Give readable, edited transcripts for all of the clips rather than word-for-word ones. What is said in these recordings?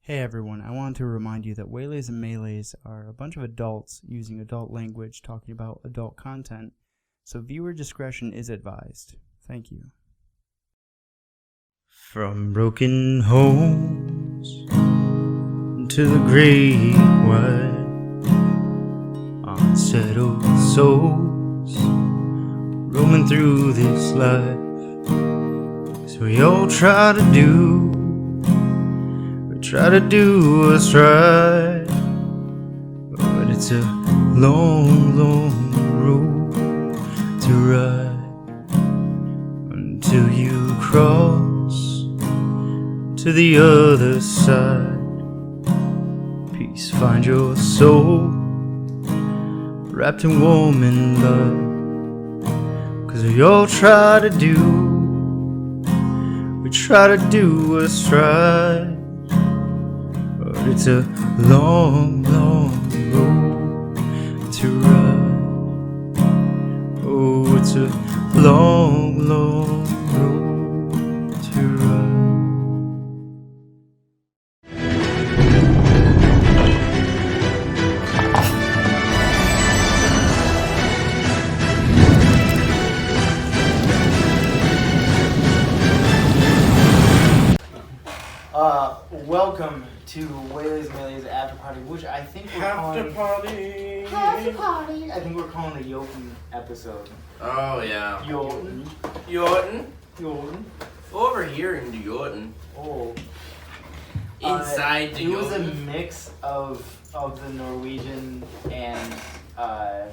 Hey everyone, I want to remind you that Waylays and Melees are a bunch of adults using adult language talking about adult content, so viewer discretion is advised. Thank you. From broken homes to the great wide, unsettled souls roaming through this life, so we all try to do what's right, but it's a long, long road to ride until you cross to the other side. Peace, find your soul wrapped in warm and love, 'cause we all try to do what's right. But it's a long, long road to ride. Oh, it's a long, long road to ride. Welcome to Waylays and Melees After Party, which I think we're calling... After Party! I think we're calling the Jotun episode. Oh, yeah. Jotun. Over here in the Jotun. Oh. Inside the Jotun. It was a mix of the Norwegian and a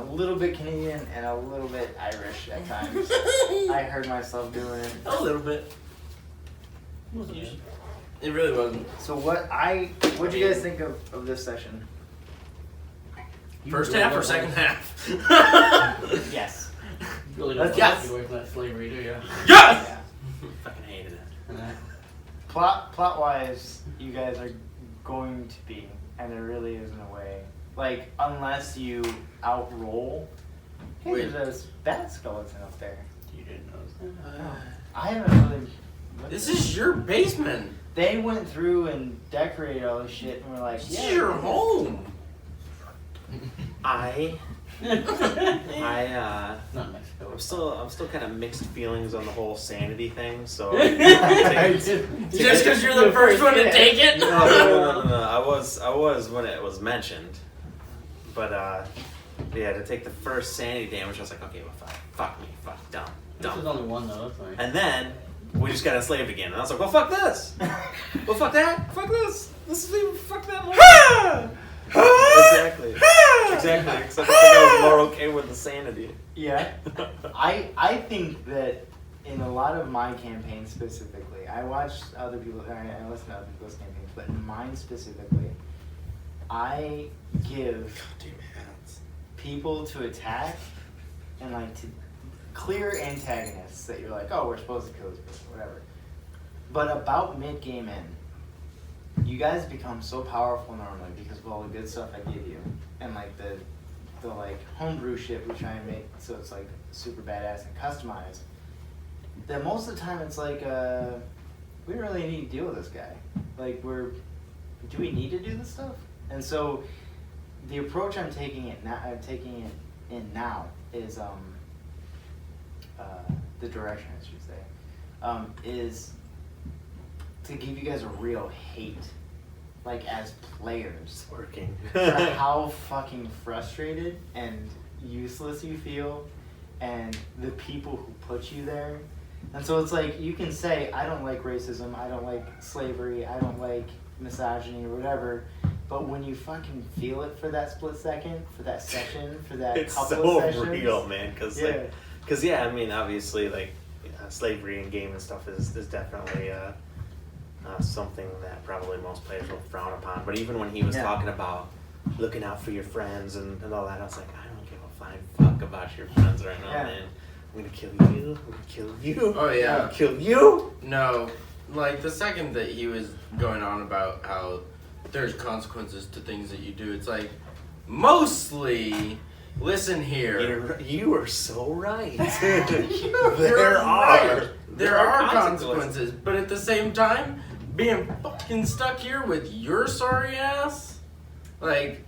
little bit Canadian and a little bit Irish at times. I heard myself doing it. A little bit. It really wasn't. So what'd you guys think of this session? First half or second half? Yes. You really don't Yes. get away from that slavery, do you? Yes! Yeah. Fucking hated it. Plot wise, you guys are going to be, and there really isn't a way. Like, unless you outroll. Hey, Wait. there's a bat skeleton up there. You didn't know. I haven't really. This is your basement. They went through and decorated all this shit, and we're like, This yeah, is your home. I'm Not Mexico. still kind of mixed feelings on the whole sanity thing. So Just because you're the first one to take it? no. I was when it was mentioned, but yeah, to take the first sanity damage, I was like, okay, well, fuck me, dumb. This is only one though, that's fine. And then we just got enslaved again, and I was like, well, fuck this. Well, fuck that. Fuck this. Fuck that more. Exactly. Except I think I was more okay with the sanity. Yeah. I think that in a lot of my campaigns specifically, I watch other people, I listen to other people's campaigns, but in mine specifically, I give people to attack and like to clear antagonists that you're like, oh, we're supposed to kill this person, whatever. But about mid-game in, you guys become so powerful normally because of all the good stuff I give you, and like the like homebrew shit we try and make so it's like super badass and customized. That most of the time it's like, we don't really need to deal with this guy. Like do we need to do this stuff? And so the approach I'm taking it now is the direction I should say is to give you guys a real hate, like as players, Working. for how fucking frustrated and useless you feel, and the people who put you there. And so it's like you can say, I don't like racism, I don't like slavery, I don't like misogyny or whatever, but when you fucking feel it for that split second, for that session, for that It's couple so of sessions, real, man. Because yeah. I mean, obviously, like slavery in game and stuff is definitely something that probably most players will frown upon. But even when he was talking about looking out for your friends and all that, I was like, I don't give a flying fuck about your friends right now, man. I'm gonna kill you. I'm gonna kill you. Oh, yeah. I'm gonna kill you. No. Like, the second that he was going on about how there's consequences to things that you do, it's like, mostly Listen here. You are so right. There are consequences, but at the same time, being fucking stuck here with your sorry ass. Like,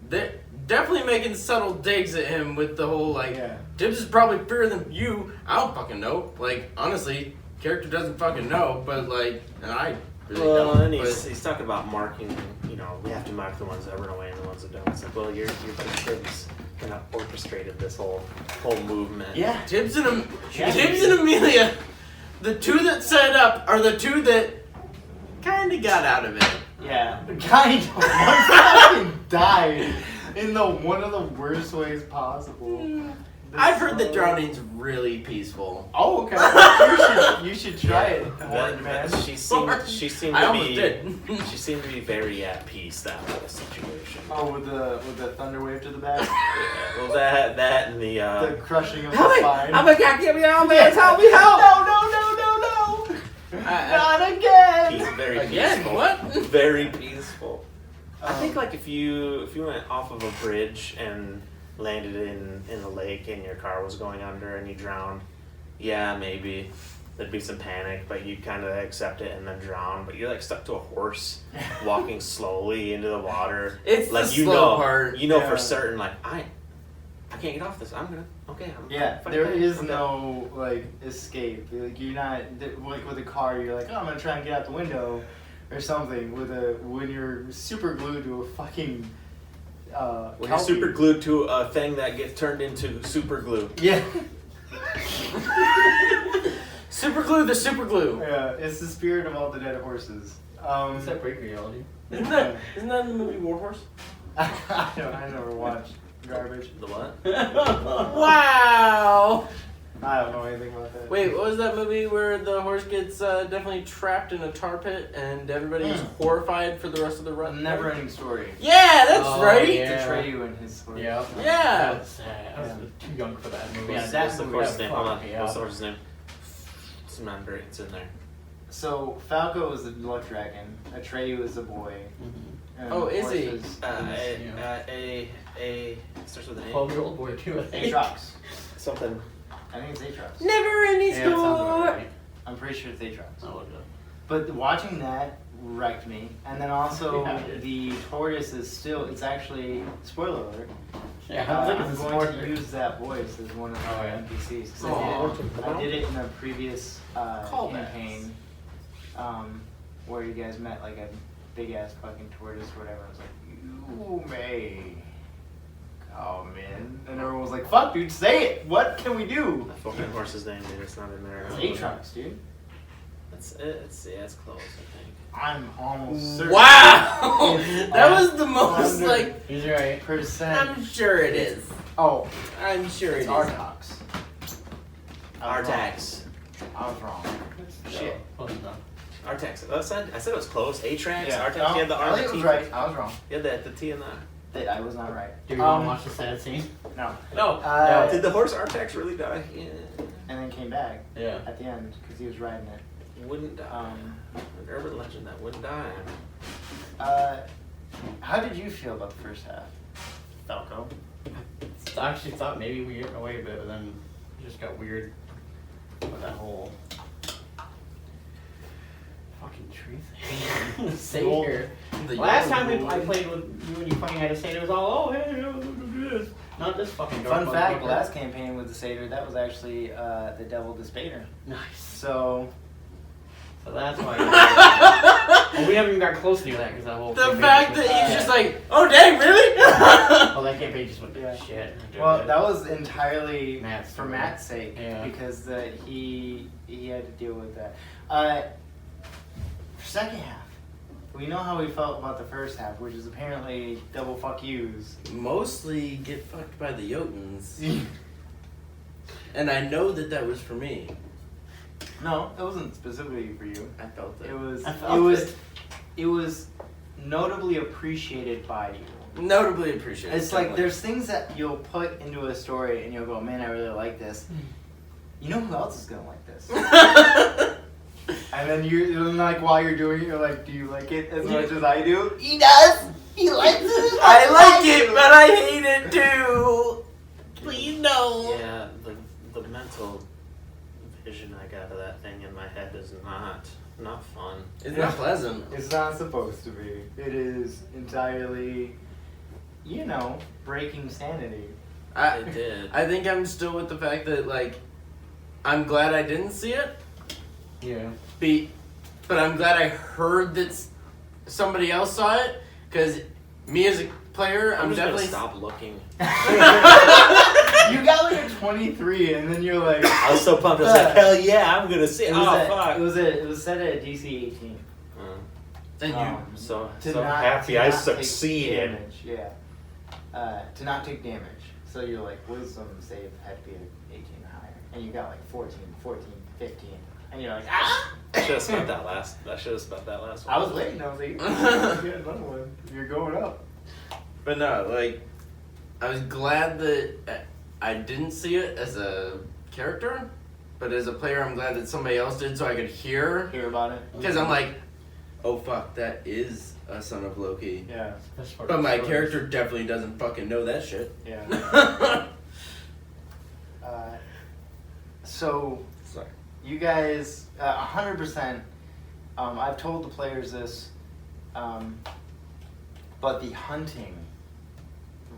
they're definitely making subtle digs at him with the whole, like, Tibbs is probably freer than you. I don't fucking know. Like, honestly, character doesn't fucking know, but, like, and I really don't. And but he's talking about marking, you know, we have to mark the ones that run away and the ones that don't. It's like, well, your buddy Tibbs kind of orchestrated this whole movement. Yeah. Tibbs and Amelia, the two that set up are the two that kind of got out of it. Yeah. Kind of. One fucking died in one of the worst ways possible. I've heard that drowning's really peaceful. Oh, okay. You should try it. That, man. she seemed I to almost be. did. She seemed to be very at peace that whole situation. Oh, with the thunder wave to the back, Yeah, well, that and the the crushing of the Help me! spine. Oh my god, get me out, man! Help me, help! No! Not again! he's very Again, peaceful. what? Very peaceful. I think Um, like if you went off of a bridge and landed in a lake and your car was going under and you drowned, yeah, maybe there'd be some panic, but you'd kind of accept it and then drown. But you're like stuck to a horse walking slowly into the water. It's like the you slow know, part. you know Yeah. for certain. Like I can't get off this. I'm Yeah, fine, there fine, is I'm no like escape. Like you're not like with a car. You're like, oh, I'm gonna try and get out the window, or something. When you're super glued to a fucking. When you're super glued to a thing that gets turned into super glue. Yeah. Super glue, the super glue. Yeah, it's the spirit of all the dead horses. What's that break reality? Isn't that in the movie Warhorse? I never watched garbage. The what? Wow! I don't know anything about that. Wait, what was that movie where the horse gets definitely trapped in a tar pit and everybody is horrified for the rest of the A run? never-ending story. Yeah, that's Oh, right! yeah. Atreyu and his story. Yeah. Yeah. That was sad. I was too young for that movie. Yeah, that's What's the movie horse's that name? Hold on. fucked me What's the up. horse's name? It's remember. It's in there. So Falco is the luck dragon. Atreyu is the boy. Mhm. And Oh, is he? horses- A starts with an A. 12-year-old boy too. I think. Aatrox. Something. I think it's Aatrox. Never any Yeah, that sounds about score! right. I'm pretty sure it's Aatrox. I'll look it up. But watching that wrecked me. And then also Yeah, it did. the tortoise is still, it's actually, spoiler alert, Yeah, I think I'm it's a going to sport. use that voice as one of Oh, my yeah. NPCs. 'Cause Aw. I did it in a previous Callbacks. campaign where you guys met like a big ass fucking tortoise or whatever. I was like, you may come in. And everyone was like, fuck dude, say it! What can we do? The fucking horse's name, dude. It's not in there. It's Aatrox, dude. It's close. I think. I'm almost certain. Wow! It's That was the most, 100%. like, He's right. I'm sure it is. Oh, I'm sure it it's is. Artox. Artax. I was wrong. Shit. Close enough. Artax. I said it was close. Atrax. Yeah. Artax. You had the R and Elliot the was T. right. I was wrong. You had the T in that. I was not right. Do you want to watch the sad scene? No. No. Did the horse Artax really die? Yeah. And then came back Yeah. at the end because he was riding it. Wouldn't die. An urban legend that wouldn't die. How did you feel about the first half, Falco? I actually thought maybe we get away a bit, but then it just got weird with that whole fucking tree thing. Savior. The Last yellow time boy. I played with you and you fucking had a satyr, it was all, oh, hey, do this. Not this fucking Fun dark fact: motherfucker. last campaign with the satyr, that was actually the devil Despater. Nice. So So that's why. Well, we haven't even got close to that because that whole. The campaign fact just that went- he's just like, oh dang, really? Oh, that campaign just went to Yeah. shit. well, that was entirely Matt's for story. Matt's sake Yeah. because he had to deal with that. Second half, we know how we felt about the first half, which is apparently double fuck yous. Mostly get fucked by the Jotuns. And I know that was for me. No, it wasn't specifically for you. I felt it. It was. I felt It was. it. It was notably appreciated by you. Notably appreciated. It's like there's things that you'll put into a story and you'll go, man, I really like this. You know who else is gonna like this? And then you're like, while you're doing it, you're like, do you like it as much as I do? He does. He likes it. As much I as like it, do. but I hate it too. Please no. Yeah, the mental vision I got of that thing in my head is not not fun. It's not pleasant. It's not supposed to be. It is entirely, breaking sanity. It did. I think I'm still with the fact that, like, I'm glad I didn't see it. Yeah. But I'm glad I heard that somebody else saw it, because me as a player, I'm just definitely... gonna stop looking. You got like a 23, and then you're like... I was so pumped. I was like, hell yeah, I'm gonna see it. Fuck. It was set at DC 18. And you... I'm so not- happy to I not take succeeded. Damage, yeah. To not take damage. So you're like, wisdom save had to be 18 or higher. And you got like 14, 15. And you're like, ah! I should have spent that last one. I was waiting. I was like, yeah, another one. You're going up. But no, like, I was glad that I didn't see it as a character, but as a player, I'm glad that somebody else did so I could hear about it. Because I'm like, oh fuck, that is a son of Loki. Yeah. But my character definitely doesn't fucking know that shit. Yeah. So, Sorry. you guys, 100%, I've told the players this, but the hunting,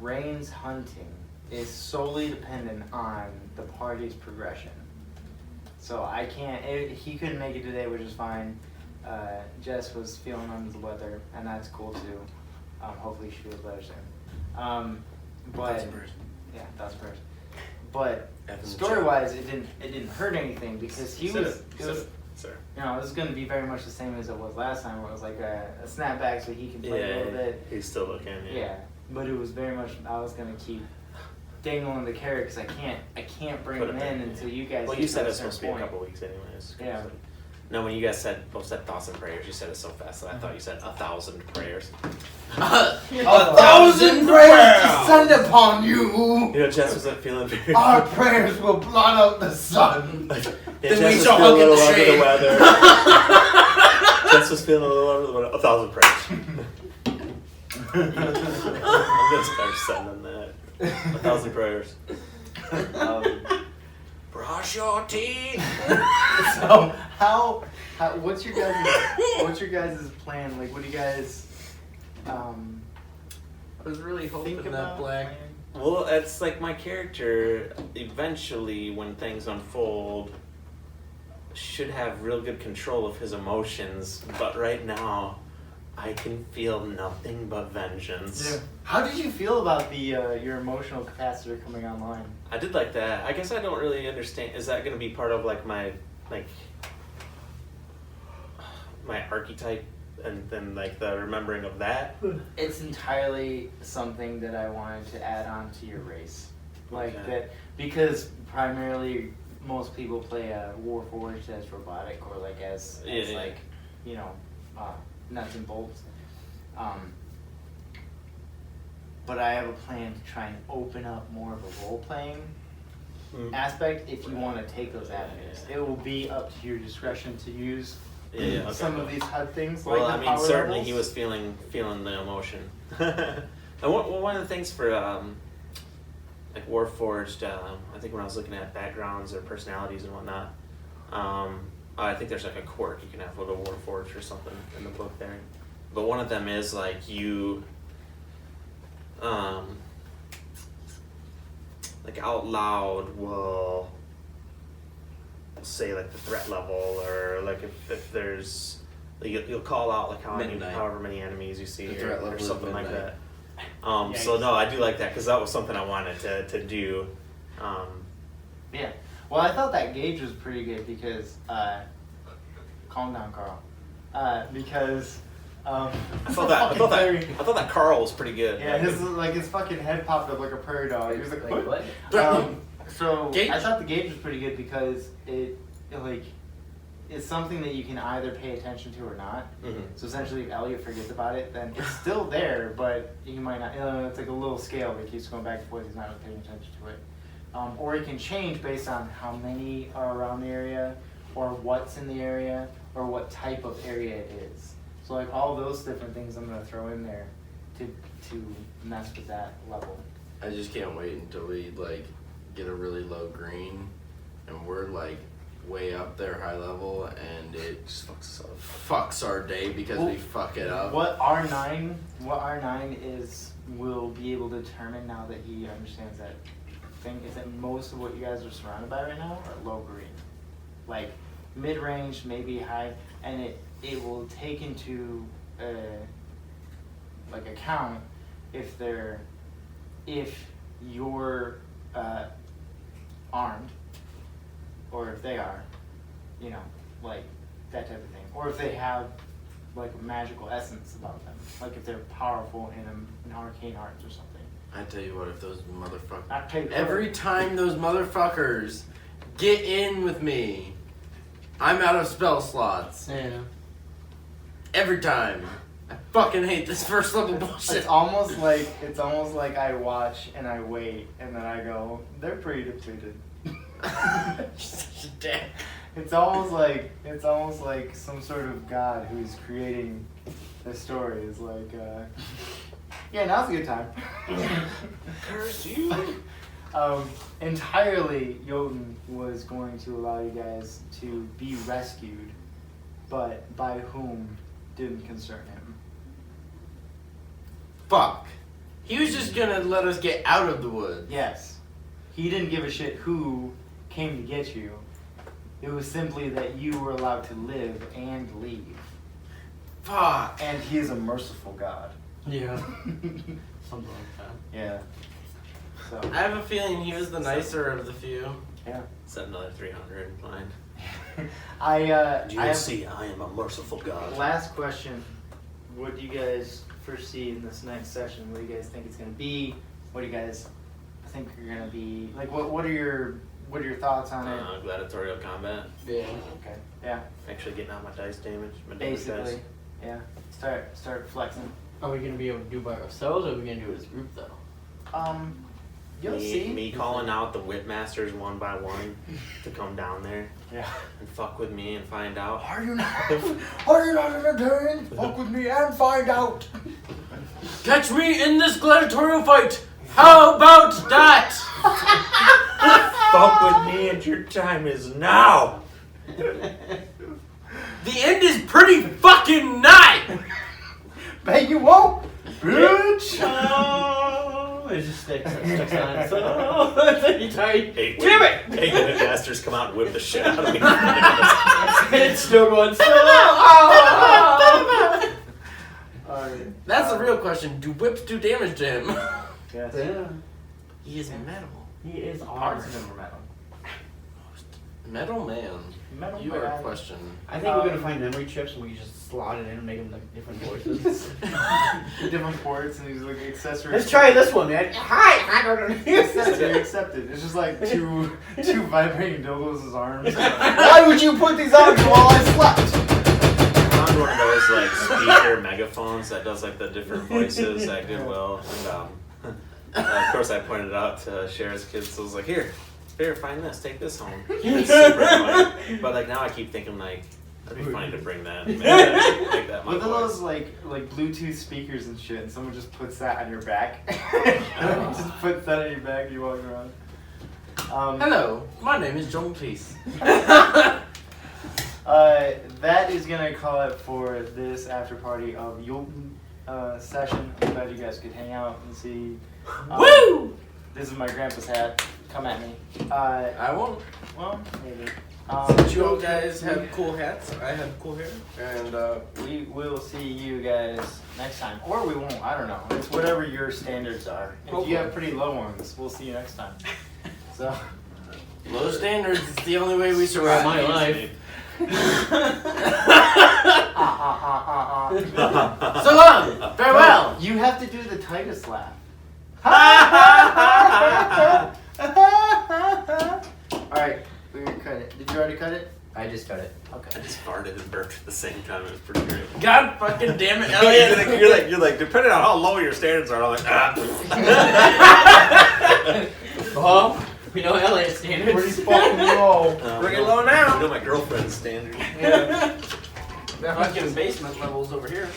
Rayne's hunting, is solely dependent on the party's progression. So I can't, he couldn't make it today, which is fine. Jess was feeling under the weather, and that's cool too. Hopefully she feels better soon. But yeah, that's a person. But story-wise, it didn't hurt anything because he was. Sir. It was going to be very much the same as it was last time, where it was like a snapback, so he can play a little bit. He's still looking. Yeah, but it was very much. I was going to keep dangling the carrot because I can't bring him in until you guys. Well, get you said to a it's supposed to be certain a couple point. weeks anyways. Yeah. No, when you guys both said thoughts and prayers, you said it so fast that I thought you said 1,000 prayers. 1,000 prayers descend upon you. Jess wasn't feeling very. Our prayers will blot out the sun. Then we shall hug in the shade. Jess was feeling a little under the weather. 1,000 prayers. I'm gonna start sending that. 1,000 prayers. Brush your teeth. So how what's your guys' plan? Like, what do you guys I was really hoping think that about? black. Well, it's like my character, eventually, when things unfold, should have real good control of his emotions, but right now, I can feel nothing but vengeance. Yeah. How did you feel about the your emotional capacitor coming online? I did like that. I guess I don't really understand. Is that going to be part of like my archetype, and then like the remembering of that? It's entirely something that I wanted to add on to your race, like that, because primarily most people play a Warforged as robotic or like as like nuts and bolts. But I have a plan to try and open up more of a role-playing aspect if you want to take those avenues. It will be up to your discretion to use some of these HUD things. Well, like I the mean, power certainly levels. he was feeling the emotion. And one of the things for like Warforged, I think when I was looking at backgrounds or personalities and whatnot, I think there's like a quirk you can have with a Warforged or something in the book there. But one of them is like you, like out loud will say like the threat level, or like if there's like you'll call out like however many enemies you see or something like that. So no, I do like that because that was something I wanted to do. Yeah. Well, I thought that gauge was pretty good because calm down, Carl. Because I thought that Carl was pretty good. yeah, his fucking head popped up like a prairie dog. He was like, what? So Gauge? I thought the gauge was pretty good because it's something that you can either pay attention to or not. Mm-hmm. So essentially, if Elliot forgets about it, then it's still there, but he might not. It's like a little scale that keeps going back and forth. He's not really paying attention to it. Or it can change based on how many are around the area, or what's in the area, or what type of area it is. So like all those different things I'm gonna throw in there to mess with that level. I just can't wait until we like get a really low green, and we're like way up there high level, and it Just fucks our day because we fuck it up. What R9 is will be able to determine now that he understands that thing is that most of what you guys are surrounded by right now are low green, like mid range, maybe high, and it will take into like account if you're armed, or if they are, you know, like that type of thing, or if they have like a magical essence about them, like if they're powerful in an arcane arts or something. I tell you what, if those motherfuckers, I tell you every what. time those motherfuckers get in with me, I'm out of spell slots. Yeah. Every time. I fucking hate this first level bullshit. It's almost like I watch and I wait and then I go, they're pretty depleted. You're such a dick. It's almost like some sort of god who's creating the story is like, yeah, now's a good time. Curse you. Entirely, Jotun was going to allow you guys to be rescued, but by whom didn't concern him. Fuck. He was just gonna let us get out of the woods. Yes. He didn't give a shit who came to get you. It was simply that you were allowed to live and leave. Fuck. And he is a merciful god. Yeah. Something like that. Yeah. So, I have a feeling he was the nicer of the few. yeah. Set another 300 line. I Do you have see? I am a merciful God. last question. What do you guys foresee in this next session? What do you guys think it's going to be? What do you guys think you're going to be like? What are your thoughts on it? Gladiatorial combat. Yeah. Okay. Yeah. Actually getting out my dice damage. My damage Basically. dice. Yeah. Start flexing. Are we gonna be able to do by ourselves, or are we gonna do it as a group though? You'll see. Me calling out the whip masters one by one to come down there Yeah. and fuck with me and find out. Are you not entertained? Fuck with me and find out. Catch me in this gladiatorial fight! How about that? Fuck with me and your time is now! The end is pretty fucking nigh! Bet you won't, bitch. Oh, it just sticks on. So, you tight. Hey, Damn it! Hey, the whip masters come out and whip the shit out of me. It's still going. So, That's the real question. Do whips do damage to him? Yes. Yeah. He is metal. He is Parts ours. of them are metal. Metal man. Metal You man. are a question. I think we're gonna find memory chips and we just slot it in and make them like different voices. Different ports and these like accessories. Let's try this one, man. Hi, Accessory accepted. It's just like two vibrating dildos as arms. Why would you put these on while I slept? I found one of those like speaker megaphones that does like the different voices at Goodwill. And of course I pointed it out to Cher's kids, so I was like, here, find this, take this home. It's super annoying. But like now I keep thinking like, that'd be funny to bring that. Make that my Look at voice. those like Bluetooth speakers and shit, and someone just puts that on your back. Just puts that on your back and you walk around. Hello, my name is John Cleese. That is gonna call it for this after party of Jotun session. I'm glad you guys could hang out and see. Woo! This is my grandpa's hat. Come at me. I won't. Well, maybe. Since you all guys have cool hats, I have cool hair. And We will see you guys next time. Or we won't, I don't know. It's whatever your standards are. If you have pretty low ones, we'll see you next time. So, low standards is the only way we survive. My life. So long! Farewell! You have to do the Titus laugh. Alright, we're gonna cut it. Did you already cut it? I just cut it. I Okay. just farted and burped at the same time. It was pretty great. God fucking damn it, Elliot! you're like, depending on how low your standards are, I'm like, Well, we know Elliot's standards. Pretty fucking low. Bring it low now. You know my girlfriend's standard. Yeah. Fucking basement levels over here.